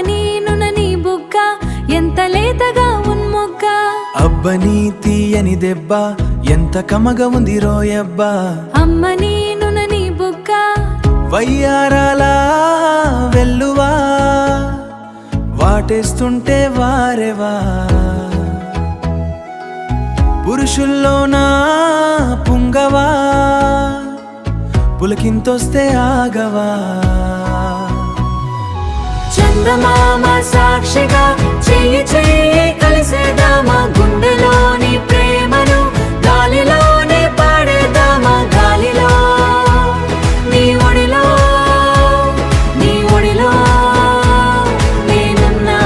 నీనునని బుగ్గ ఎంత లేతగా ఉన్మొగ్గ అబ్బ నీ తీయని దెబ్బ ఎంత కమగ ఉంది రోయబ్బా అమ్మ నీనునని బుగ్గ వయ్యారాల వెల్లువా వాటేస్తుంటే వారెవా పురుషుల్లోనా పుంగవా పులకింతొస్తే ఆగవా చందమామ సాక్షిగా చెయ్యి చెయ్యి కలిసేదామా గుండెలోని ప్రేమను గాలిలోనే పాడేదామా గాలిలో నీ ఒడిలో నేనున్నా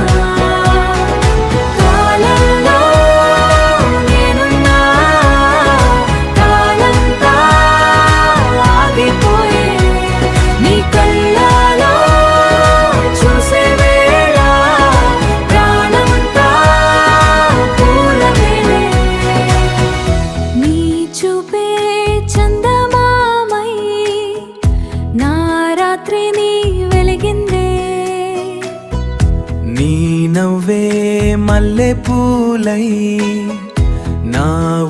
కాలంలో నేనున్నా కాలంతా ఆగిపోయే నీ కళ్ళలో చూసే వేళ ప్రాణమంతా పూలవేళే నీ చూపే చందమామై నా రాత్రిని వెలిగిందే నీ నవ్వే మల్లె పూలై నా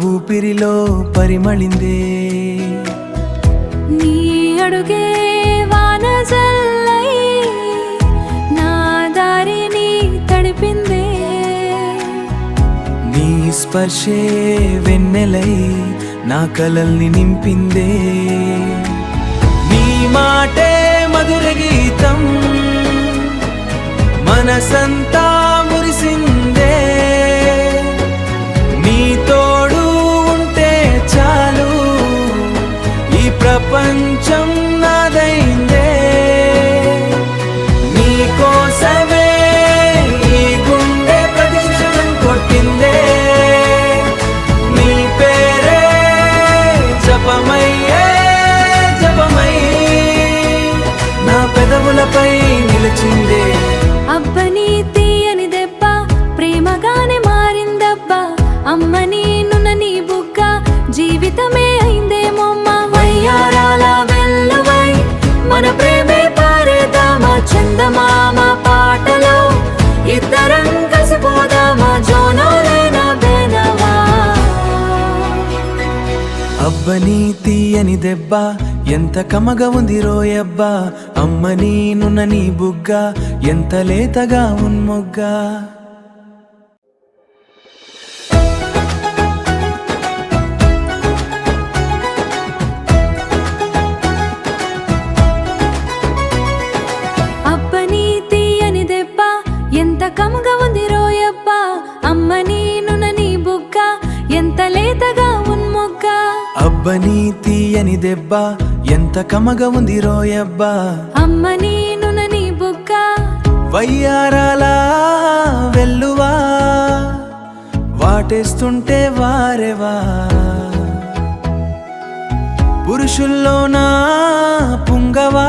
ఊపిరిలో పరిమళిందే నీ అడుగే వానజల్లై నా దారిని తడిపిందే నీ స్పర్శే వెన్నెలై నా కలల్ని నింపిందే నీ మాటే మధుర గీతం మనసంతా మురిసిందే నీ తోడు ఉంటే చాలు ఈ ప్రపంచం నాదైందే నీ కోసమే ఈ గుండె ప్రతిక్షణం కొట్టిందే నీ పేరే జపమయ్యే జపమై నా పెదవులపై నిలిచిందే అబ్బ నీ తీయని దెబ్బ ప్రేమగానే మారిందబ్బా అమ్మ నీనునని బుగ్గ జీవితమే అయిందేమోమ్మ వయ్యారాల వెల్లువై మన ప్రేమే పారేదామా చందమామ పాటలో ఇద్దరం కలిసిపోదామా జోనోలైన బేనవా అబ్బ నీ తీయని దెబ్బ ఎంత కమగ ఉంది రోయబ్బా అమ్మ నీనునని బుగ్గ ఎంత లేతగా ఉన్మొగ్గ అబ్బ నీ తీయని దెబ్బ ఎంత కమ్మగా ఉంది రోయబ్బా అమ్మ నీనునని బుగ్గ ఎంత లేతగా ఉన్మొగ్గ అబ్బ నీ తీయని దెబ్బ ఎంత కమగ ఉంది రోయబ్బా అమ్మ నీనునని బుగ్గ వయ్యారాల వెల్లువా వాటేస్తుంటే వారెవా పురుషుల్లోనా పుంగవా